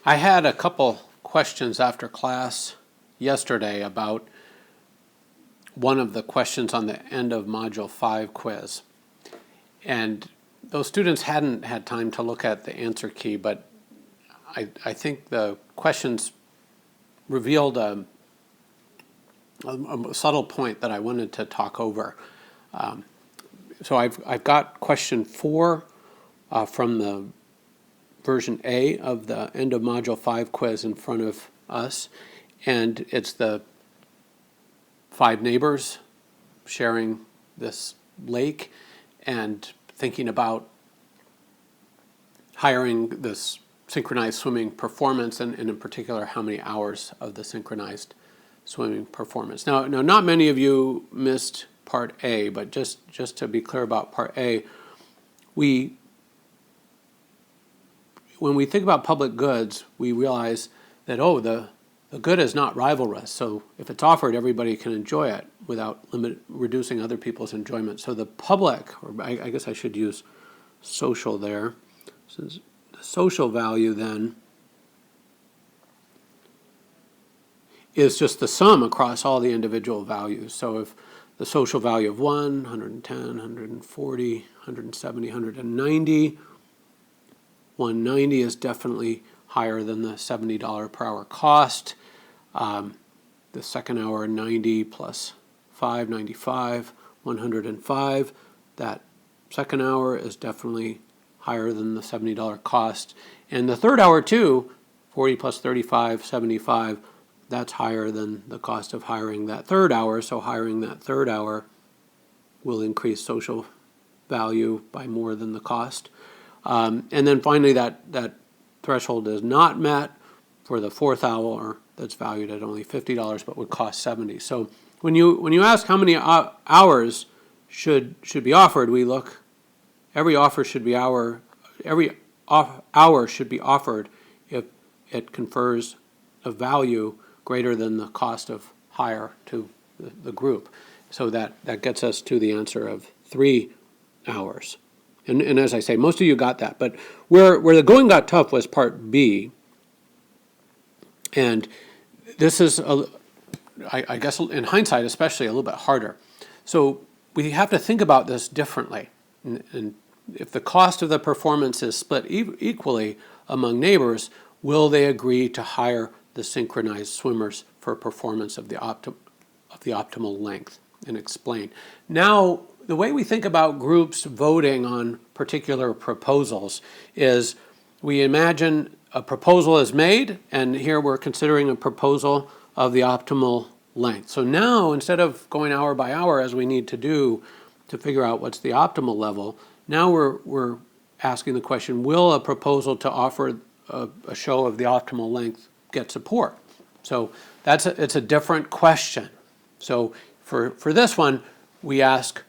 I had a couple questions after class yesterday about one of the questions on the end of Module 5 quiz. And those students hadn't had time to look at the answer key, but I think the questions revealed a subtle point that I wanted to talk over. So I've got question 4 from the version A of the end of Module 5 quiz in front of us, and it's the 5 neighbors sharing this lake and thinking about hiring this synchronized swimming performance, and in particular how many hours of the synchronized swimming performance. Now not many of you missed part A, but just to be clear about part A, when we think about public goods, we realize that, the good is not rivalrous. So if it's offered, everybody can enjoy it without reducing other people's enjoyment. So the public, or I guess I should use social there. So the social value then is just the sum across all the individual values. So if the social value of 1, 110, 140, 170, 190, 190 is definitely higher than the $70 per hour cost. The second hour, 90 plus 5, 95, 105. That second hour is definitely higher than the $70 cost. And the third hour too, 40 plus 35, 75, that's higher than the cost of hiring that third hour. So hiring that third hour will increase social value by more than the cost. And then finally, that threshold is not met for the fourth hour that's valued at only $50 but would cost $70. So when you ask how many hours should be offered, we look. Every hour should be offered if it confers a value greater than the cost of hire to the group. So that gets us to the answer of 3 hours. And as I say, most of you got that. But where the going got tough was part B. And this is, I guess in hindsight especially, a little bit harder. So we have to think about this differently. And if the cost of the performance is split equally among neighbors, will they agree to hire the synchronized swimmers for performance of the optimal length? And explain. Now, the way we think about groups voting on particular proposals is we imagine a proposal is made, and here we're considering a proposal of the optimal length. So now, instead of going hour by hour as we need to do to figure out what's the optimal level, now we're asking the question, will a proposal to offer a show of the optimal length get support? So it's a different question. So for this one, we ask,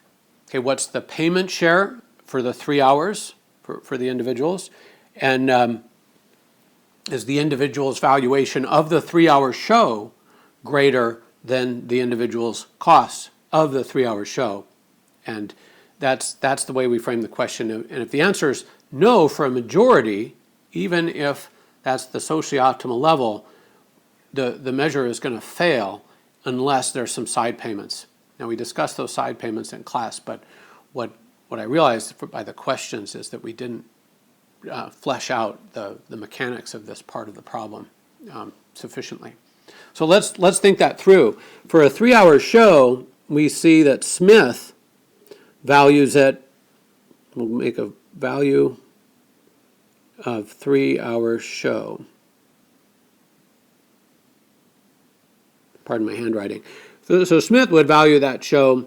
okay, what's the payment share for the 3 hours for the individuals? And is the individual's valuation of the 3-hour show greater than the individual's cost of the 3-hour show? And that's the way we frame the question. And if the answer is no for a majority, even if that's the socially optimal level, the measure is going to fail unless there's some side payments. Now, we discussed those side payments in class, but what I realized by the questions is that we didn't flesh out the mechanics of this part of the problem sufficiently. So let's think that through. For a 3-hour show, we see that Smith values it, we'll make a value of 3-hour show. Pardon my handwriting. So Smith would value that show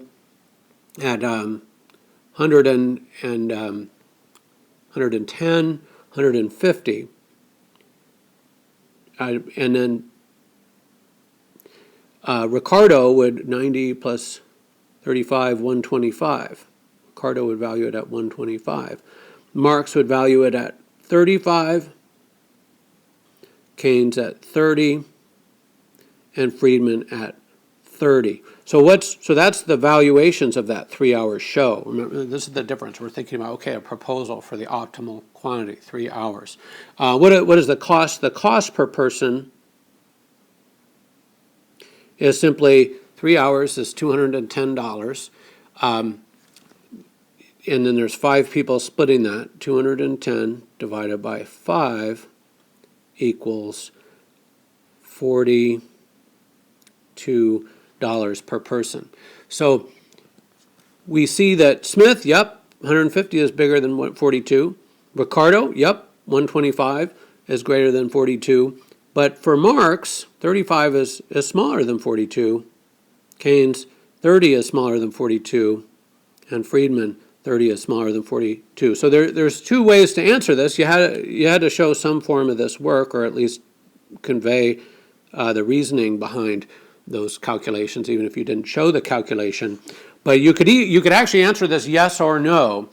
at 110, 150. And then Ricardo would 90 plus 35, 125. Ricardo would value it at 125. Marx would value it at 35. Keynes at 30. And Friedman at 30. So that's the valuations of that 3-hour show. Remember, this is the difference. We're thinking about, okay, a proposal for the optimal quantity, 3 hours. What is the cost? The cost per person is simply 3 hours is $210. And then there's 5 people splitting that. 210 divided by 5 equals $42 per person. So we see that Smith, yep, 150 is bigger than 42. Ricardo, yep, 125 is greater than 42. But for Marx, 35 is smaller than 42. Keynes, 30 is smaller than 42. And Friedman, 30 is smaller than 42. So there's 2 ways to answer this. You had to show some form of this work, or at least convey the reasoning behind those calculations, even if you didn't show the calculation. But you could actually answer this yes or no.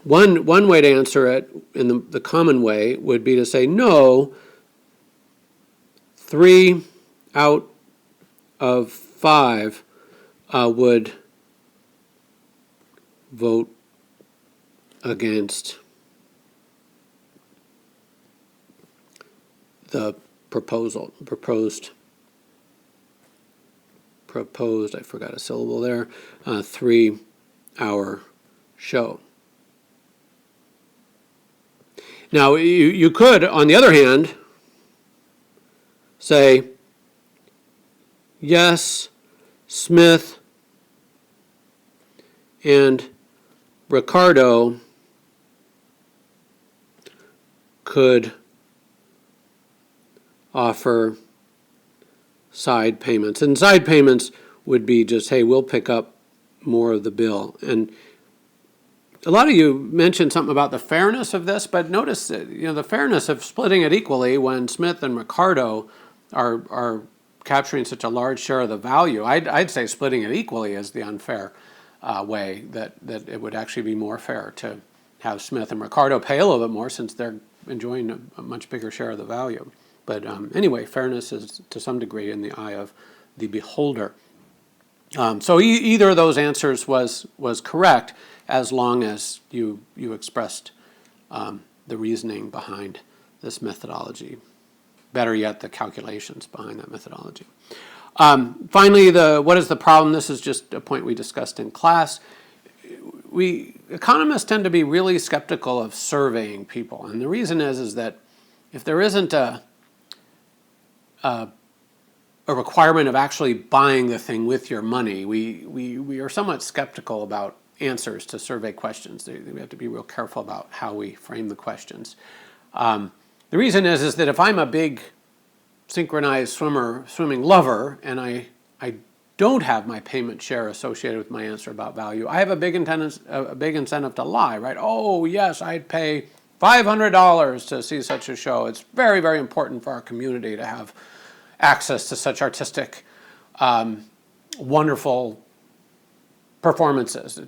One way to answer it in the common way would be to say no. 3 out of 5 would vote against the proposed, I forgot a syllable there, 3-hour show. Now, you could, on the other hand, say, yes, Smith and Ricardo could offer side payments. And side payments would be just, hey, we'll pick up more of the bill. And a lot of you mentioned something about the fairness of this, but notice that, the fairness of splitting it equally when Smith and Ricardo are capturing such a large share of the value. I'd say splitting it equally is the unfair way, that it would actually be more fair to have Smith and Ricardo pay a little bit more since they're enjoying a much bigger share of the value. But anyway, fairness is to some degree in the eye of the beholder. So either of those answers was correct, as long as you expressed the reasoning behind this methodology. Better yet, the calculations behind that methodology. Finally, what is the problem? This is just a point we discussed in class. Economists tend to be really skeptical of surveying people, and the reason is that if there isn't a requirement of actually buying the thing with your money, we are somewhat skeptical about answers to survey questions. We have to be real careful about how we frame the questions. The reason is that if I'm a big synchronized swimming lover, and I don't have my payment share associated with my answer about value, I have a big incentive to lie, right? Oh, yes, I'd pay $500 to see such a show. It's very, very important for our community to have access to such artistic, wonderful performances. It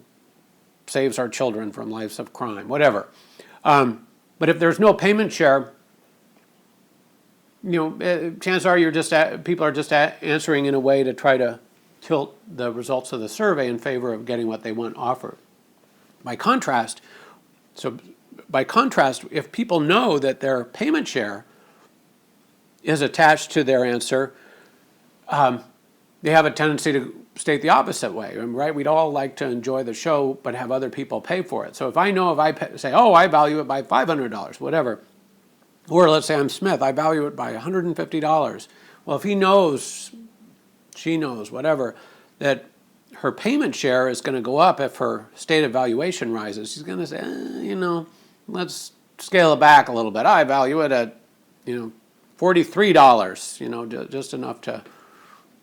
saves our children from lives of crime, whatever. But if there's no payment share, chances are people are just answering in a way to try to tilt the results of the survey in favor of getting what they want offered. By contrast, if people know that their payment share is attached to their answer, they have a tendency to state the opposite way, right? We'd all like to enjoy the show, but have other people pay for it. So if I say, oh, I value it by $500, whatever, or let's say I'm Smith, I value it by $150. Well, if he knows, she knows, whatever, that her payment share is going to go up if her stated valuation rises, she's going to say, let's scale it back a little bit. I value it at, $43, just enough to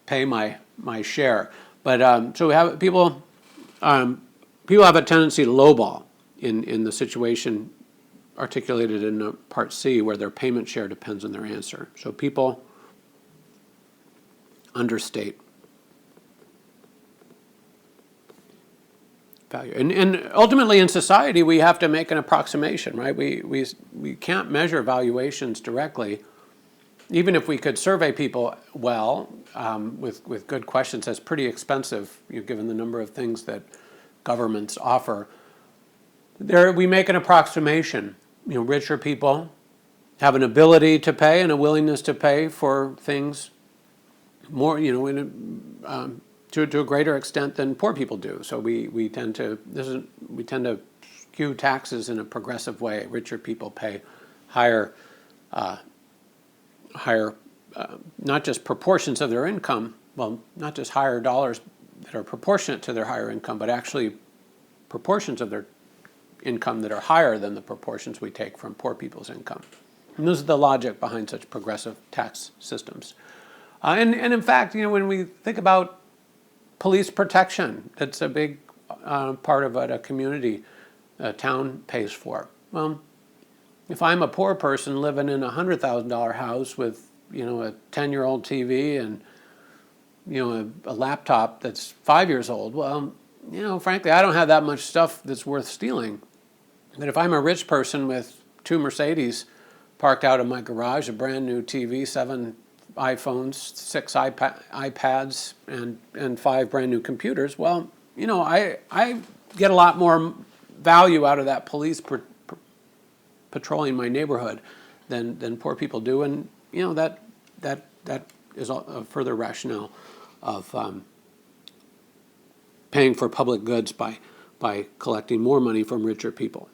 pay my share. But so we have people have a tendency to lowball in the situation articulated in Part C, where their payment share depends on their answer. So people understate value. And ultimately in society, we have to make an approximation, right? We can't measure valuations directly. Even if we could survey people well, with good questions, that's pretty expensive, given the number of things that governments offer. There, we make an approximation. Richer people have an ability to pay and a willingness to pay for things more, to a greater extent than poor people do. So we tend to skew taxes in a progressive way. Richer people pay higher, not just proportions of their income. Well, not just higher dollars that are proportionate to their higher income, but actually proportions of their income that are higher than the proportions we take from poor people's income. And this is the logic behind such progressive tax systems. And in fact, when we think about police protection, that's a big part of what a community, a town pays for. Well, if I'm a poor person living in a $100,000 house with, a 10-year-old TV and, a laptop that's 5 years old, well, frankly, I don't have that much stuff that's worth stealing. But if I'm a rich person with 2 Mercedes parked out in my garage, a brand new TV, 7 iPhones, 6 iPads, and 5 brand new computers, well, I get a lot more value out of that police patrolling my neighborhood than poor people do, and that is a further rationale of paying for public goods by collecting more money from richer people.